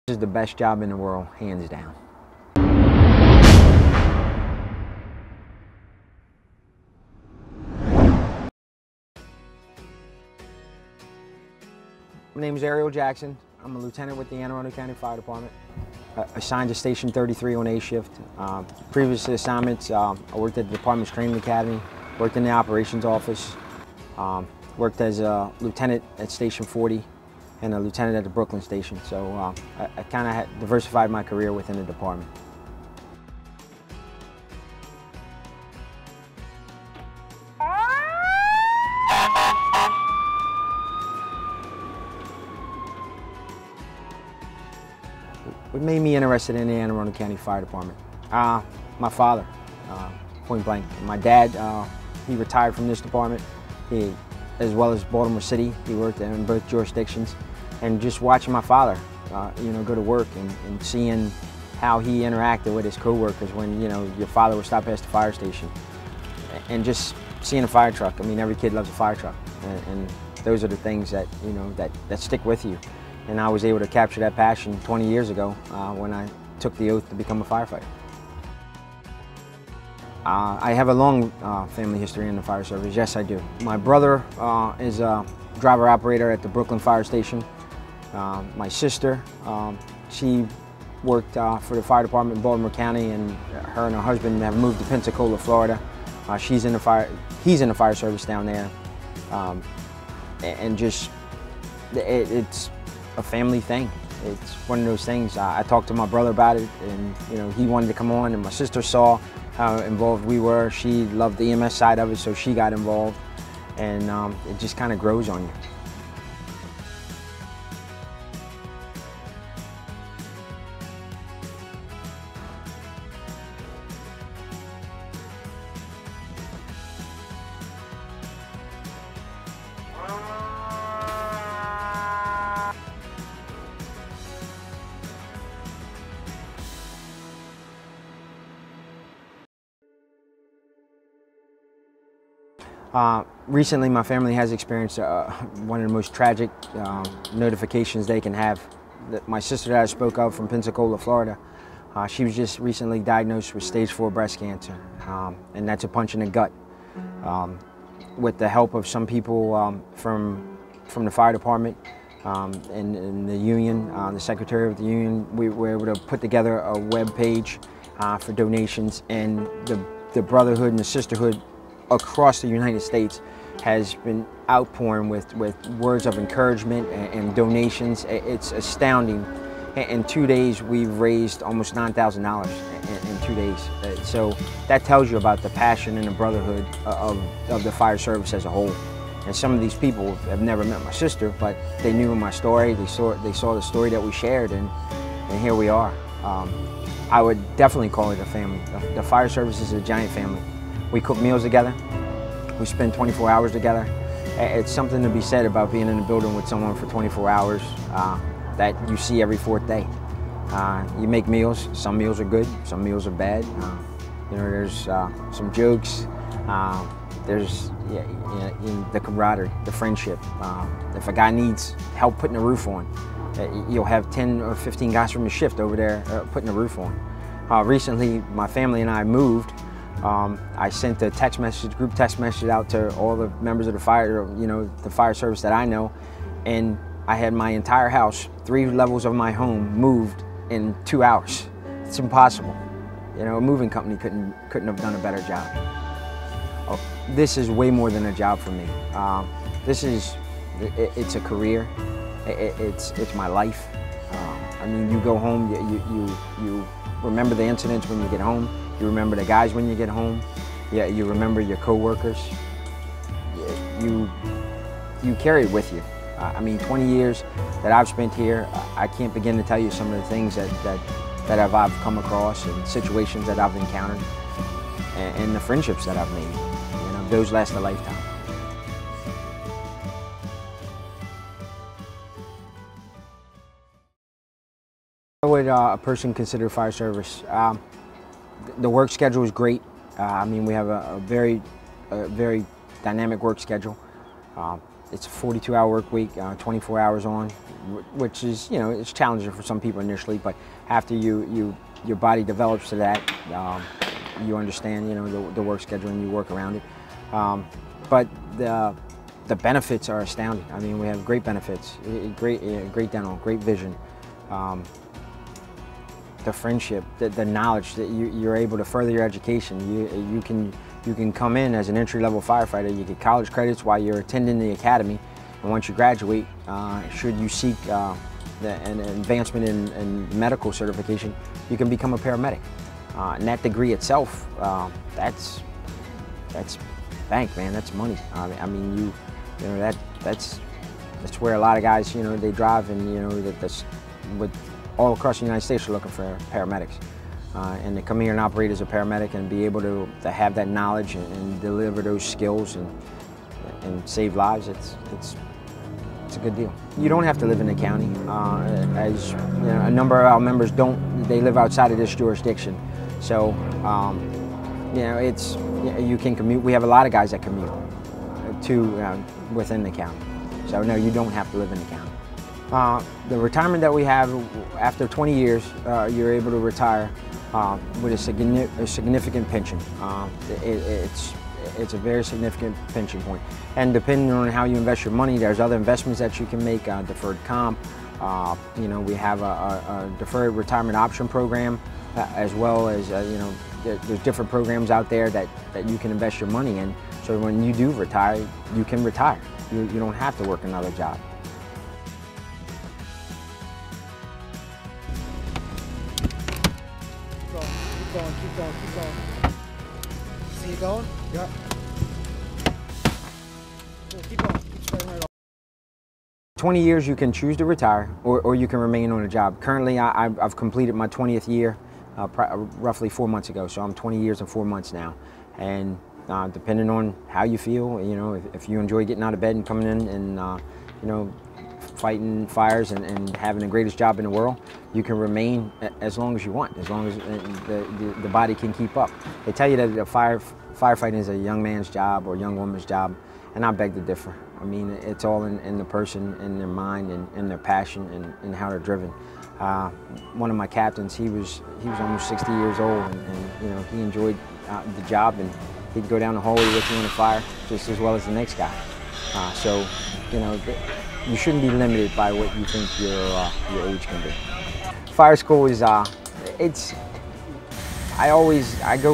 This is the best job in the world, hands down. My name is Arundel Jackson. I'm a lieutenant with the Arundel County Fire Department. Assigned to Station 33 on A shift. Previous assignments, I worked at the department's training academy, worked in the operations office, worked as a lieutenant at Station 40 and a lieutenant at the Brooklyn station. So I kind of diversified my career within the department. What made me interested in the Arundel County Fire Department? My father, point blank. My dad, he retired from this department, as well as Baltimore City. He worked in both jurisdictions. And just watching my father, go to work and seeing how he interacted with his coworkers when, your father would stop past the fire station. And just seeing a fire truck. I mean, every kid loves a fire truck. And those are the things that, that stick with you. And I was able to capture that passion 20 years ago when I took the oath to become a firefighter. I have a long family history in the fire service. Yes, I do. My brother is a driver-operator at the Brooklyn Fire Station. My sister, she worked for the fire department in Baltimore County, and her husband have moved to Pensacola, Florida. He's in the fire service down there, and just it's a family thing. It's one of those things. I talked to my brother about it, and he wanted to come on, and my sister saw how involved we were. She loved the EMS side of it, so she got involved, and it just kind of grows on you. Recently, my family has experienced one of the most tragic notifications they can have. My sister that I spoke of from Pensacola, Florida, she was just recently diagnosed with stage 4 breast cancer, and that's a punch in the gut. With the help of some people from the fire department and the union, the secretary of the union, we were able to put together a web page for donations, and the brotherhood and the sisterhood across the United States has been outpouring with words of encouragement and donations. It's astounding. In 2 days, we've raised almost $9,000 in 2 days. So that tells you about the passion and the brotherhood of the fire service as a whole. And some of these people have never met my sister, but they knew my story. They saw the story that we shared, and here we are. I would definitely call it a family. The fire service is a giant family. We cook meals together. We spend 24 hours together. It's something to be said about being in a building with someone for 24 hours that you see every 4th day. You make meals. Some meals are good, some meals are bad. There's some jokes. There's the camaraderie, the friendship. If a guy needs help putting a roof on, you'll have 10 or 15 guys from the shift over there putting the roof on. Recently, my family and I moved. I sent a group text message out to all the members of the fire service that I know, and I had my entire house, 3 levels of my home, moved in 2 hours. It's impossible. A moving company couldn't have done a better job. Oh, this is way more than a job for me. It's a career. It's my life. I mean, you go home, you remember the incidents when you get home. You remember the guys when you get home. Yeah, you remember your coworkers. You carry it with you. I mean, 20 years that I've spent here, I can't begin to tell you some of the things that I've come across and situations that I've encountered and the friendships that I've made. Those last a lifetime. What would a person consider fire service? The work schedule is great. I mean, we have a very dynamic work schedule. it's a 42-hour work week, 24 hours on, which is, you know, it's challenging for some people initially, but after your body develops to that, you understand, you know, the work schedule and you work around it. But the benefits are astounding. I mean, we have great benefits, great dental, great vision. The friendship, the knowledge that you're able to further your education. You can come in as an entry-level firefighter. You get college credits while you're attending the academy, and once you graduate, should you seek an advancement in medical certification, you can become a paramedic. And that degree itself, that's bank, man. That's money. I mean, you know that's where a lot of guys, you know, they drive, and you know that's with all across the United States are looking for paramedics. And to come here and operate as a paramedic and be able to have that knowledge and deliver those skills and save lives, it's a good deal. You don't have to live in the county. As you know, a number of our members don't, they live outside of this jurisdiction. So, you know, you can commute. We have a lot of guys that commute to within the county. So no, you don't have to live in the county. The retirement that we have, after 20 years, you're able to retire with a significant pension. It's a very significant pension point. And depending on how you invest your money, there's other investments that you can make, deferred comp. You know, we have a deferred retirement option program, as well as, you know, there's different programs out there that you can invest your money in. So when you do retire, you can retire. You don't have to work another job. Keep going. See it going? Yeah. Keep going. Keep starting right off. 20 years you can choose to retire, or you can remain on a job. Currently, I've completed my 20th year roughly 4 months ago, so I'm 20 years and 4 months now. And depending on how you feel, you know, if you enjoy getting out of bed and coming in and, you know, fighting fires and having the greatest job in the world, you can remain as long as you want, as long as the body can keep up. They tell you that firefighting is a young man's job or a young woman's job, and I beg to differ. I mean, it's all in the person, in their mind, and their passion, and how they're driven. One of my captains, he was almost 60 years old, and you know, he enjoyed the job, and he'd go down the hallway with you on the fire just as well as the next guy. So, you know, you shouldn't be limited by what you think your age can be. Fire school is, I go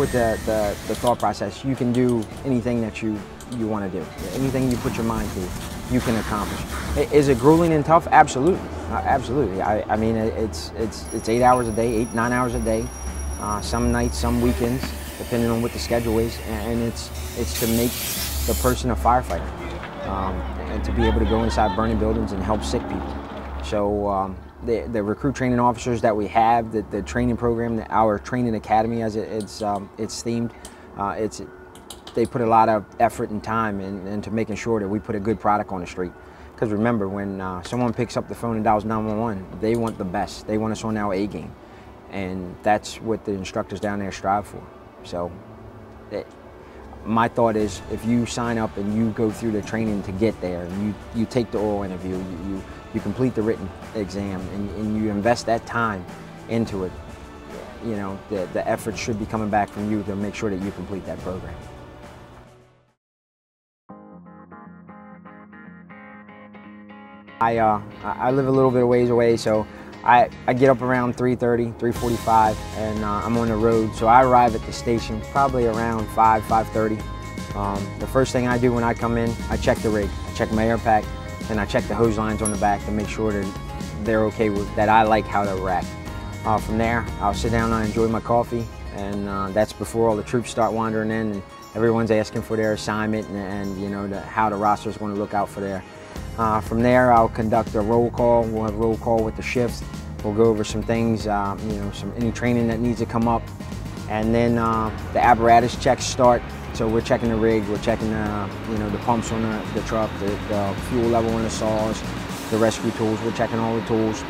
with the thought process. You can do anything that you want to do. Anything you put your mind to, you can accomplish. Is it grueling and tough? Absolutely, absolutely. I mean, it's 8 hours a day, 9 hours a day. Some nights, some weekends, depending on what the schedule is, and it's to make the person a firefighter. And to be able to go inside burning buildings and help sick people. So the recruit training officers that we have, the training program, our training academy, as it's themed, they put a lot of effort and time into making sure that we put a good product on the street. Because remember, when someone picks up the phone and dials 911, they want the best. They want us on our A game, and that's what the instructors down there strive for. So. My thought is, if you sign up and you go through the training to get there, and you take the oral interview, you complete the written exam, and you invest that time into it, you know, the effort should be coming back from you to make sure that you complete that program. I live a little bit of ways away, so I get up around 3:30, 3:45, and I'm on the road. So I arrive at the station probably around 5:30. The first thing I do when I come in, I check the rig. I check my air pack, and I check the hose lines on the back to make sure that they're okay with that. I like how they're racked. From there, I'll sit down and enjoy my coffee, and that's before all the troops start wandering in, and everyone's asking for their assignment and you know, how the roster is going to look out for their. From there, I'll conduct a roll call. We'll have a roll call with the shifts. We'll go over some things, you know, any training that needs to come up. And then the apparatus checks start. So we're checking the rig, we're checking you know, the pumps on the truck, the fuel level on the saws, the rescue tools. We're checking all the tools.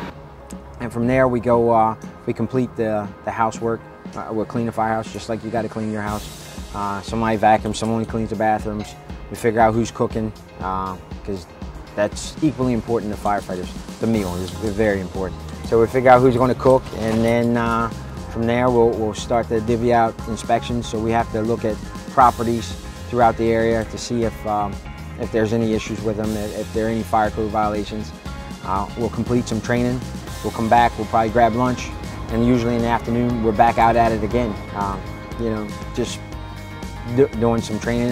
And from there, we go, we complete the housework. We'll clean the firehouse just like you got to clean your house. Somebody vacuums, someone cleans the bathrooms. We figure out who's cooking, because that's equally important to firefighters. The meal is very important. So we figure out who's going to cook, and then from there we'll start to divvy out inspections. So we have to look at properties throughout the area to see if there's any issues with them, if there are any fire code violations. We'll complete some training. We'll come back, we'll probably grab lunch, and usually in the afternoon we're back out at it again. You know, just doing some training.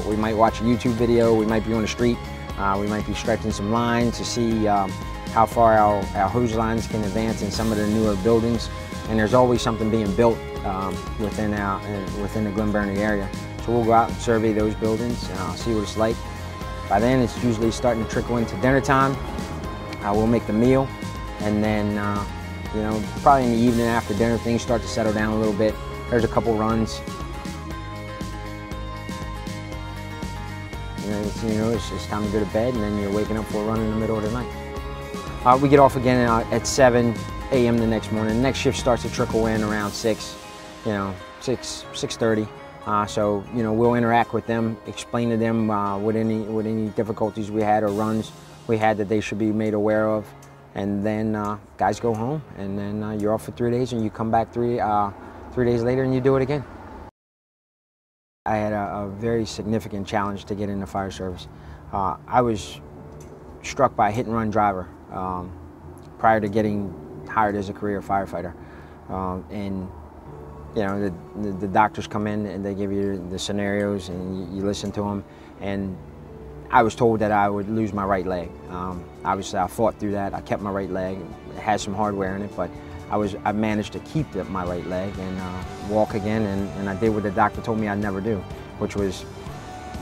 We might watch a YouTube video, we might be on the street, we might be stretching some lines to see how far our hose lines can advance in some of the newer buildings. And there's always something being built within the Glen Burnie area. So we'll go out and survey those buildings, see what it's like. By then it's usually starting to trickle into dinner time. We'll make the meal, and then you know, probably in the evening after dinner things start to settle down a little bit. There's a couple runs. You know, it's time to go to bed, and then you're waking up for a run in the middle of the night. We get off again at 7 a.m. the next morning. The next shift starts to trickle in around 6, you know, 6:30. So, you know, we'll interact with them, explain to them what any difficulties we had or runs we had that they should be made aware of. And then guys go home, and then you're off for 3 days, and you come back 3 days later and you do it again. I had a very significant challenge to get into fire service. I was struck by a hit-and-run driver prior to getting hired as a career firefighter. And you know, the doctors come in and they give you the scenarios, and you listen to them. And I was told that I would lose my right leg. Obviously, I fought through that. I kept my right leg. It has some hardware in it, but I managed to keep my right leg and walk again, and I did what the doctor told me I'd never do, which was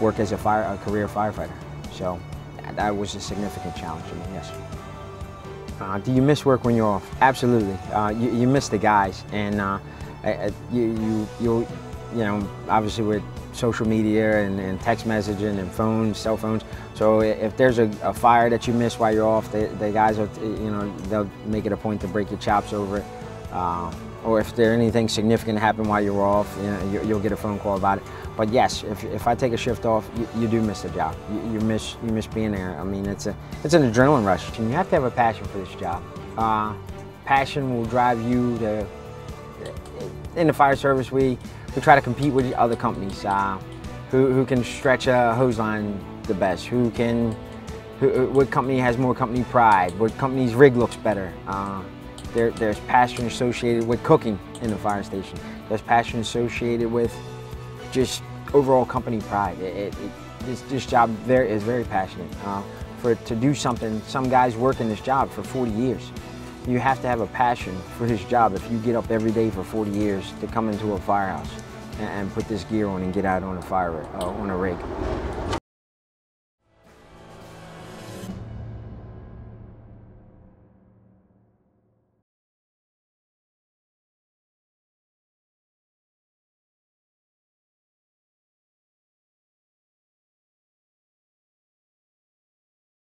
work as a career firefighter. So that was a significant challenge to me, yes. Do you miss work when you're off? Absolutely. You miss the guys, and you know, obviously with social media and text messaging and phones, cell phones. So if there's a fire that you miss while you're off, the guys are, you know, they'll make it a point to break your chops over it. Or if there's anything significant happen while you're off, you know, you'll get a phone call about it. But yes, if I take a shift off, you do miss the job. You miss being there. I mean, it's an adrenaline rush, and you have to have a passion for this job. Passion will drive you to. In the fire service, we try to compete with other companies who can stretch a hose line the best, what company has more company pride, what company's rig looks better. There's passion associated with cooking in the fire station. There's passion associated with just overall company pride. This job is very passionate. To do something, some guys work in this job for 40 years. You have to have a passion for this job if you get up every day for 40 years to come into a firehouse and put this gear on and get out on a on a rig.